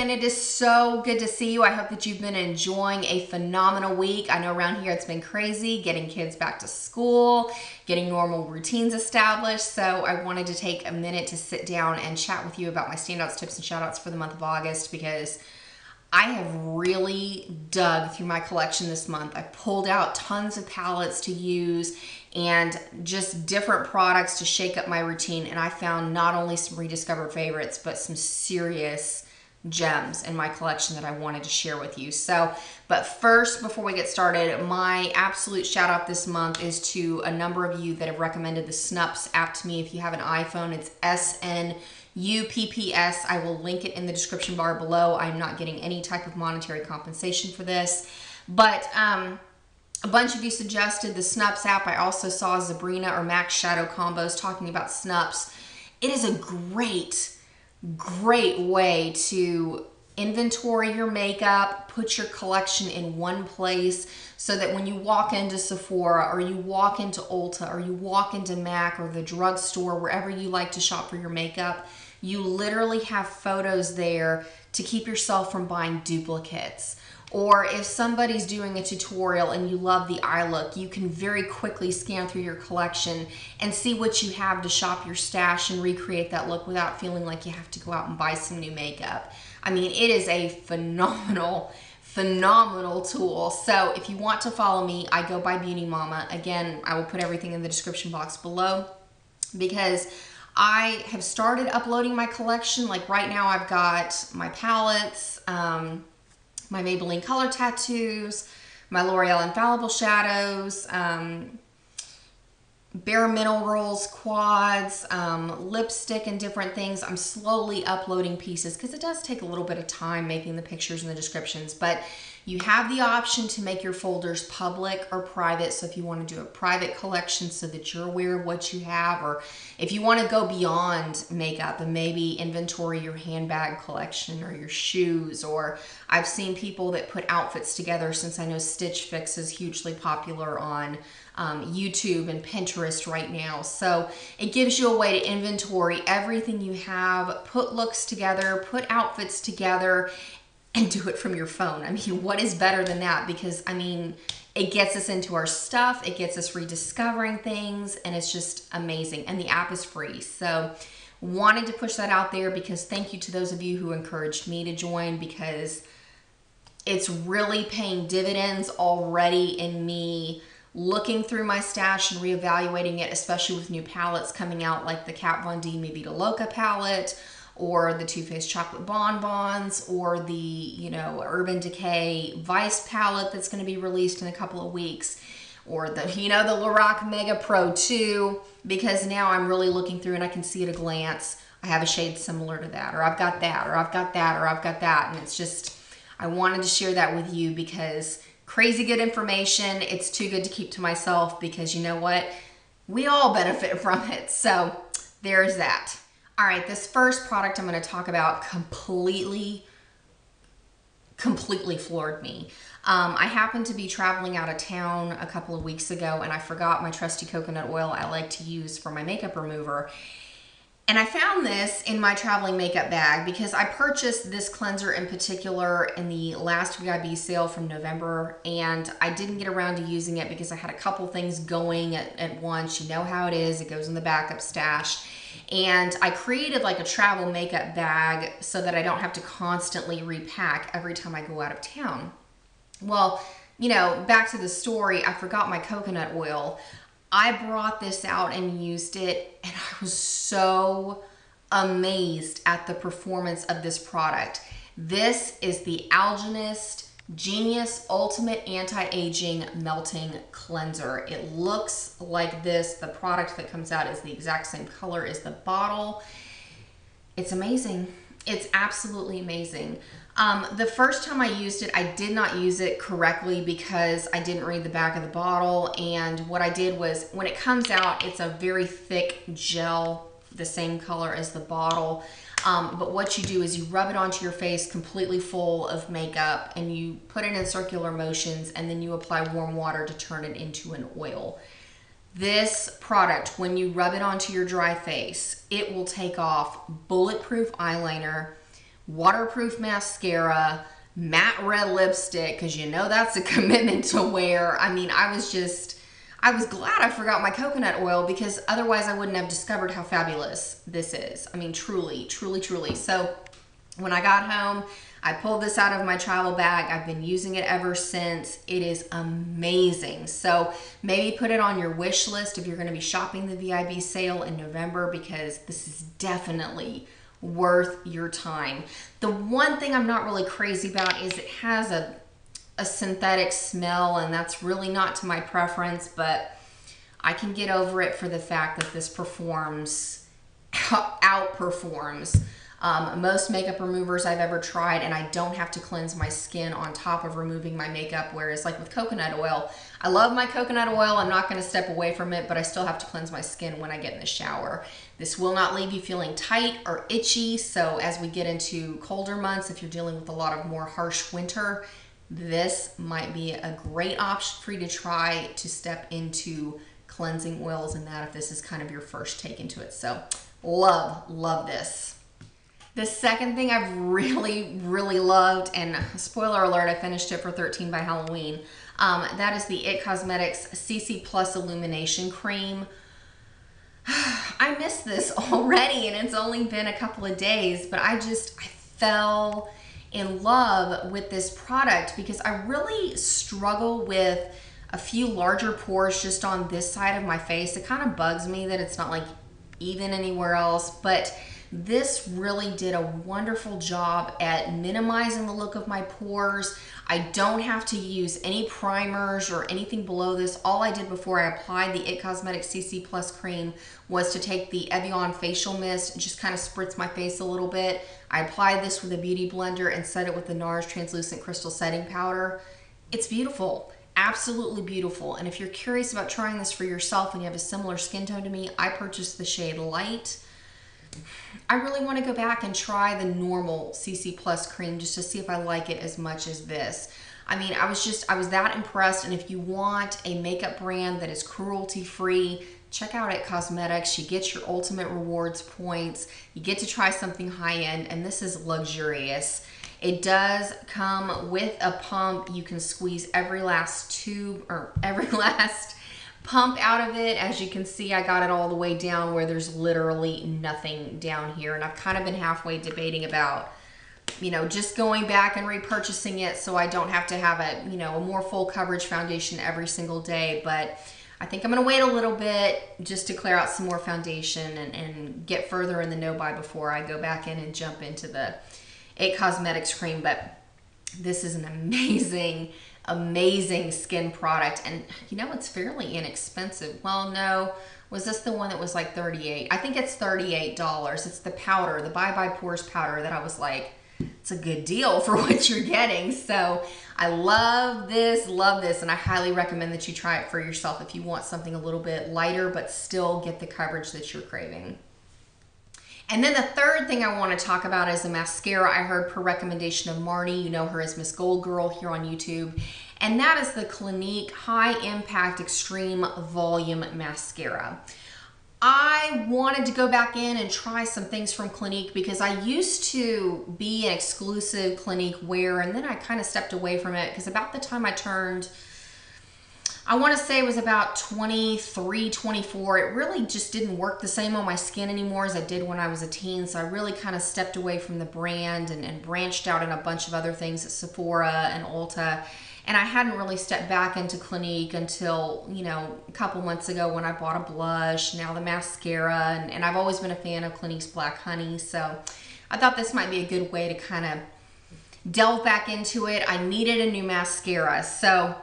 again, it is so good to see you. I hope that you've been enjoying a phenomenal week. I know around here it's been crazy, getting kids back to school, getting normal routines established. So I wanted to take a minute to sit down and chat with you about my standouts, tips, and shoutouts for the month of August, because I have really dug through my collection this month. I pulled out tons of palettes to use and just different products to shake up my routine. And I found not only some rediscovered favorites, but some serious gems in my collection that I wanted to share with you. So, but first, before we get started, my absolute shout out this month is to a number of you that have recommended the Snupps app to me. If you have an iPhone, it's SNUPPS. I will link it in the description bar below. I'm not getting any type of monetary compensation for this, but a bunch of you suggested the Snupps app. I also saw Sabrina or Max Shadow Combos talking about Snupps. It is a great way to inventory your makeup, put your collection in one place so that when you walk into Sephora or you walk into Ulta or you walk into MAC or the drugstore, wherever you like to shop for your makeup, you literally have photos there to keep yourself from buying duplicates. Or if somebody's doing a tutorial and you love the eye look, you can very quickly scan through your collection and see what you have to shop your stash and recreate that look without feeling like you have to go out and buy some new makeup. I mean, it is a phenomenal tool. So if you want to follow me, I go by beudmama. Again, I will put everything in the description box below because I have started uploading my collection. Like right now I've got my palettes, my Maybelline Color Tattoos, my L'Oreal Infallible Shadows, Bare Minerals, quads, lipstick and different things. I'm slowly uploading pieces because it does take a little bit of time making the pictures and the descriptions, but you have the option to make your folders public or private. So if you want to do a private collection so that you're aware of what you have, or if you want to go beyond makeup and maybe inventory your handbag collection or your shoes, or I've seen people that put outfits together, since I know Stitch Fix is hugely popular on YouTube and Pinterest right now. So it gives you a way to inventory everything you have, put looks together, put outfits together, and do it from your phone. I mean, what is better than that? Because I mean, it gets us into our stuff, it gets us rediscovering things, and it's just amazing. And the app is free. So wanted to push that out there because thank you to those of you who encouraged me to join, because it's really paying dividends already in me looking through my stash and reevaluating it, especially with new palettes coming out like the Kat Von D Maybe to Loca palette, or the Too Faced Chocolate Bonbons, or the, you know, Urban Decay Vice palette that's going to be released in a couple of weeks, or the, you know, the Lorac Mega Pro 2, because now I'm really looking through and I can see at a glance I have a shade similar to that, or I've got that, or I've got that, or I've got that, and it's just, I wanted to share that with you because crazy good information. It's too good to keep to myself because you know what? We all benefit from it. So there's that. All right, this first product I'm going to talk about completely floored me. I happened to be traveling out of town a couple of weeks ago and I forgot my trusty coconut oil I like to use for my makeup remover. And I found this in my traveling makeup bag because I purchased this cleanser in particular in the last VIB sale from November, and I didn't get around to using it because I had a couple things going at once. You know how it is. It goes in the backup stash. And I created like a travel makeup bag so that I don't have to constantly repack every time I go out of town. Well, you know, back to the story, I forgot my coconut oil. I brought this out and used it, and I was so amazed at the performance of this product. This is the Algin Used Genius Ultimate Anti-Aging Melting Cleanser. It looks like this. The product that comes out is the exact same color as the bottle. It's amazing. It's absolutely amazing. The first time I used it, I did not use it correctly because I didn't read the back of the bottle. And what I did was, when it comes out, it's a very thick gel, the same color as the bottle. But what you do is you rub it onto your face completely full of makeup and you put it in circular motions, and then you apply warm water to turn it into an oil. This product, when you rub it onto your dry face, it will take off bulletproof eyeliner, waterproof mascara, matte red lipstick, because you know that's a commitment to wear. I mean, I was glad I forgot my coconut oil, because otherwise I wouldn't have discovered how fabulous this is. I mean, truly, truly, truly. So when I got home, I pulled this out of my travel bag. I've been using it ever since. It is amazing. So maybe put it on your wish list if you're going to be shopping the VIB sale in November, because this is definitely worth your time. The one thing I'm not really crazy about is it has a synthetic smell, and that's really not to my preference, but I can get over it for the fact that this outperforms most makeup removers I've ever tried, and I don't have to cleanse my skin on top of removing my makeup, whereas like with coconut oil, I love my coconut oil, I'm not going to step away from it, but I still have to cleanse my skin when I get in the shower. This will not leave you feeling tight or itchy, so as we get into colder months, if you're dealing with a lot of more harsh winter, this might be a great option for you to try to step into cleansing oils and that, if this is kind of your first take into it. So love this. The second thing I've really, really loved, and spoiler alert, I finished it for 13 by Halloween, that is the IT Cosmetics CC Plus Illumination Cream. I missed this already, and it's only been a couple of days, but I fell in love with this product because I really struggle with a few larger pores just on this side of my face. It kind of bugs me that it's not like even anywhere else, but this really did a wonderful job at minimizing the look of my pores. I don't have to use any primers or anything below this. All I did before I applied the IT Cosmetics CC Plus cream was to take the Evian facial mist and just kind of spritz my face a little bit. I applied this with a beauty blender and set it with the NARS translucent crystal setting powder. It's beautiful. Absolutely beautiful. And if you're curious about trying this for yourself and you have a similar skin tone to me, I purchased the shade Light. I really want to go back and try the normal CC Plus cream just to see if I like it as much as this. I mean, I was that impressed. And if you want a makeup brand that is cruelty-free, check out IT Cosmetics. You get your ultimate rewards points. You get to try something high-end, and this is luxurious. It does come with a pump. You can squeeze every last tube or every last pump out of it. As you can see, I got it all the way down where there's literally nothing down here. And I've kind of been halfway debating about, you know, just going back and repurchasing it so I don't have to have a, you know, a more full coverage foundation every single day. But I think I'm going to wait a little bit just to clear out some more foundation and get further in the no-buy before I go back in and jump into the IT Cosmetics cream. But this is an amazing skin product, and you know, it's fairly inexpensive. Well, no, was this the one that was like $38? I think it's $38. It's the powder, the Bye Bye Pores powder, that I was like, it's a good deal for what you're getting. So I love this, and I highly recommend that you try it for yourself if you want something a little bit lighter but still get the coverage that you're craving. And then the third thing I want to talk about is a mascara I heard per recommendation of Marnie. You know her as Miss Gold Girl here on YouTube. And that is the Clinique High Impact Extreme Volume Mascara. I wanted to go back in and try some things from Clinique because I used to be an exclusive Clinique wearer, and then I kind of stepped away from it because about the time I turned, I want to say it was about 23, 24. It really just didn't work the same on my skin anymore as I did when I was a teen. So I really kind of stepped away from the brand and branched out in a bunch of other things at Sephora and Ulta. And I hadn't really stepped back into Clinique until, you know, a couple months ago when I bought a blush, now the mascara. And I've always been a fan of Clinique's Black Honey. So I thought this might be a good way to kind of delve back into it. I needed a new mascara. So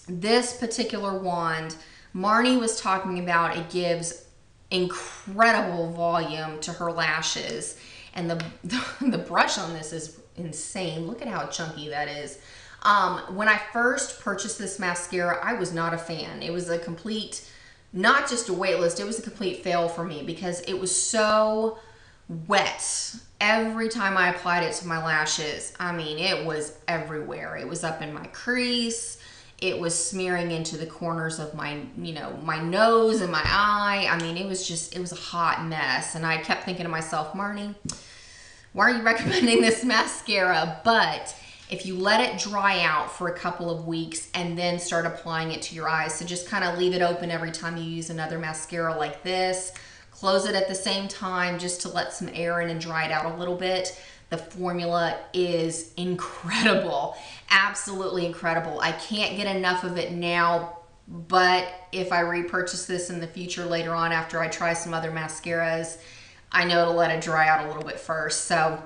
this particular wand, Marnie was talking about, it gives incredible volume to her lashes. And the brush on this is insane. Look at how chunky that is. When I first purchased this mascara, I was not a fan. It was a complete, not just a wait list, it was a complete fail for me because it was so wet every time I applied it to my lashes. I mean, it was everywhere. It was up in my crease. It was smearing into the corners of my, you know, my nose and my eye. I mean, it was a hot mess. And I kept thinking to myself, Marnie, why are you recommending this mascara? But if you let it dry out for a couple of weeks and then start applying it to your eyes, so just kind of leave it open every time you use another mascara like this, close it at the same time just to let some air in and dry it out a little bit. The formula is incredible, absolutely incredible. I can't get enough of it now, but if I repurchase this in the future later on after I try some other mascaras, I know to let it dry out a little bit first. So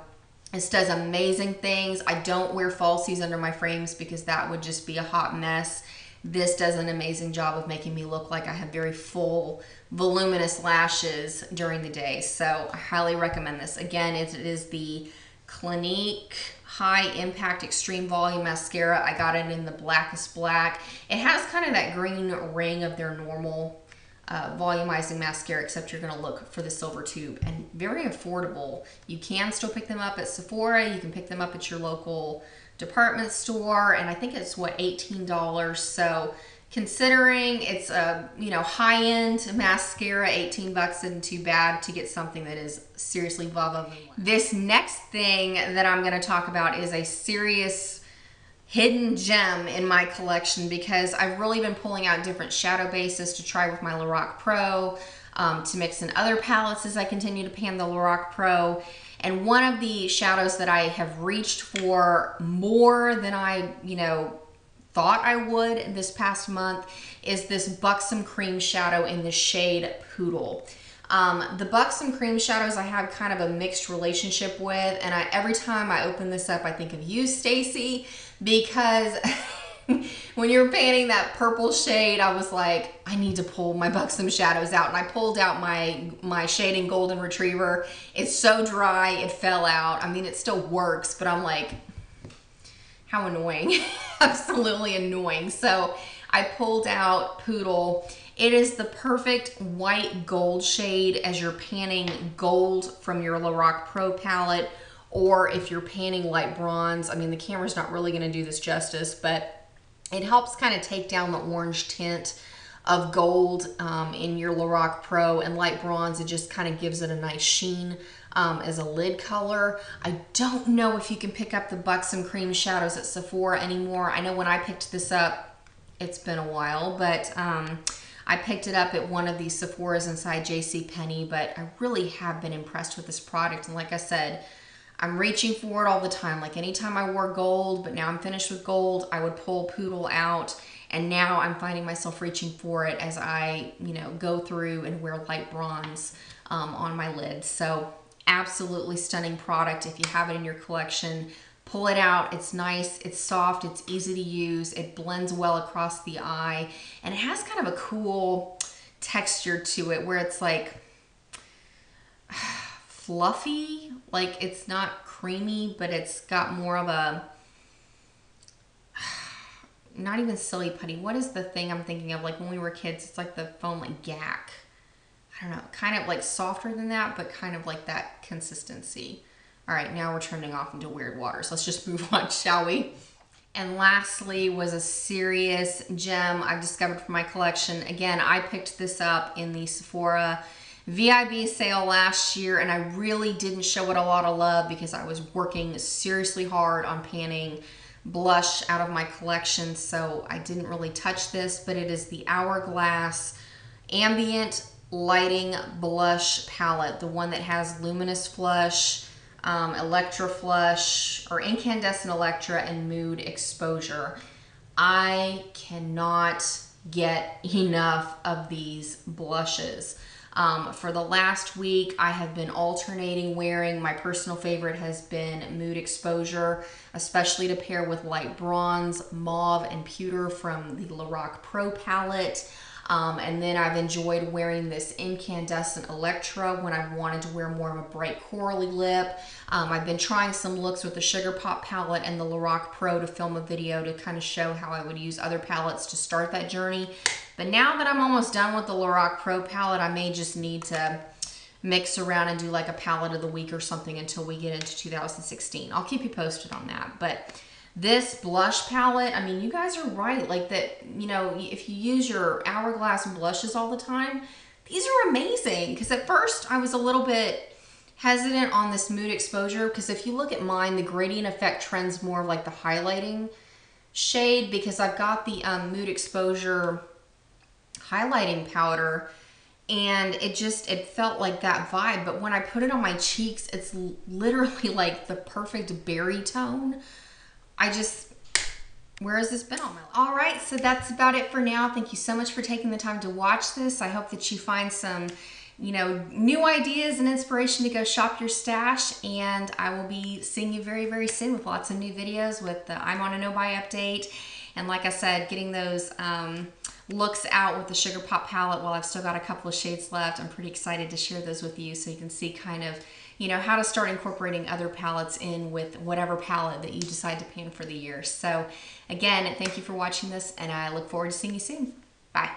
this does amazing things. I don't wear falsies under my frames because that would just be a hot mess. This does an amazing job of making me look like I have very full, voluminous lashes during the day. So I highly recommend this. Again, it is the Clinique High Impact Extreme Volume Mascara. I got it in the blackest black. It has kind of that green ring of their normal volumizing mascara, except you're going to look for the silver tube, and very affordable. You can still pick them up at Sephora. You can pick them up at your local department store, and I think it's what, $18. So considering it's a, you know, high-end mascara, 18 bucks isn't too bad to get something that is seriously above. This next thing that I'm going to talk about is a serious hidden gem in my collection, because I've really been pulling out different shadow bases to try with my Lorac Pro, to mix in other palettes as I continue to pan the Lorac Pro. And one of the shadows that I have reached for more than I, you know, thought I would this past month is this Buxom Cream shadow in the shade Poodle. The Buxom Cream shadows I have kind of a mixed relationship with, and every time I open this up I think of you, Stacy, because when you were painting that purple shade, I was like, I need to pull my Buxom shadows out, and I pulled out my shade in Golden Retriever. It's so dry, it fell out. I mean, it still works, but I'm like, how annoying. Absolutely annoying. So I pulled out Poodle. It is the perfect white gold shade as you're panning gold from your Lorac Pro palette, or if you're panning light bronze. I mean, the camera's not really going to do this justice, but it helps kind of take down the orange tint of gold in your Lorac Pro, and light bronze, it just kind of gives it a nice sheen as a lid color. I don't know if you can pick up the Buxom Cream shadows at Sephora anymore. I know when I picked this up, it's been a while, but I picked it up at one of these Sephoras inside JCPenney, but I really have been impressed with this product. And like I said, I'm reaching for it all the time. Like anytime I wore gold, but now I'm finished with gold, I would pull Poodle out, and now I'm finding myself reaching for it as I, you know, go through and wear light bronze on my lids. So absolutely stunning product. If you have it in your collection, pull it out. It's nice, it's soft, it's easy to use, it blends well across the eye, and it has kind of a cool texture to it where it's like fluffy. Like, it's not creamy, but it's got more of a, not even silly putty. What is the thing I'm thinking of? Like when we were kids, it's like the foam, like Gak. I don't know, kind of like softer than that, but kind of like that consistency. All right, now we're trending off into weird waters. Let's just move on, shall we? And lastly was a serious gem I've discovered for my collection. Again, I picked this up in the Sephora VIB sale last year, and I really didn't show it a lot of love because I was working seriously hard on panning blush out of my collection, so I didn't really touch this, but it is the Hourglass Ambient Lighting Blush Palette, the one that has Luminous Flush, Electra Flush, or Incandescent Electra, and Mood Exposure. I cannot get enough of these blushes. For the last week, I have been alternating wearing. My personal favorite has been Mood Exposure, especially to pair with light bronze, mauve, and pewter from the Lorac Pro palette. And then I've enjoyed wearing this Incandescent Electra when I've wanted to wear more of a bright corally lip. I've been trying some looks with the Sugar Pop palette and the Lorac Pro to film a video to kind of show how I would use other palettes to start that journey. But now that I'm almost done with the Lorac Pro palette, I may just need to mix around and do like a palette of the week or something until we get into 2016. I'll keep you posted on that. But this blush palette, I mean, you guys are right. Like that, you know, if you use your Hourglass blushes all the time, these are amazing. Because at first I was a little bit hesitant on this mood exposure because if you look at mine, the gradient effect trends more like the highlighting shade because I've got the mood exposure highlighting powder and it felt like that vibe. But when I put it on my cheeks, it's literally like the perfect berry tone. Where has this been all my life? All right, so that's about it for now. Thank you so much for taking the time to watch this. I hope that you find some, new ideas and inspiration to go shop your stash. And I will be seeing you very, very soon with lots of new videos with the I'm on a no-buy update. And like I said, getting those looks out with the Sugar Pop palette while I've still got a couple of shades left. I'm pretty excited to share those with you so you can see kind of how to start incorporating other palettes in with whatever palette that you decide to pan for the year. So again, thank you for watching this and I look forward to seeing you soon. Bye.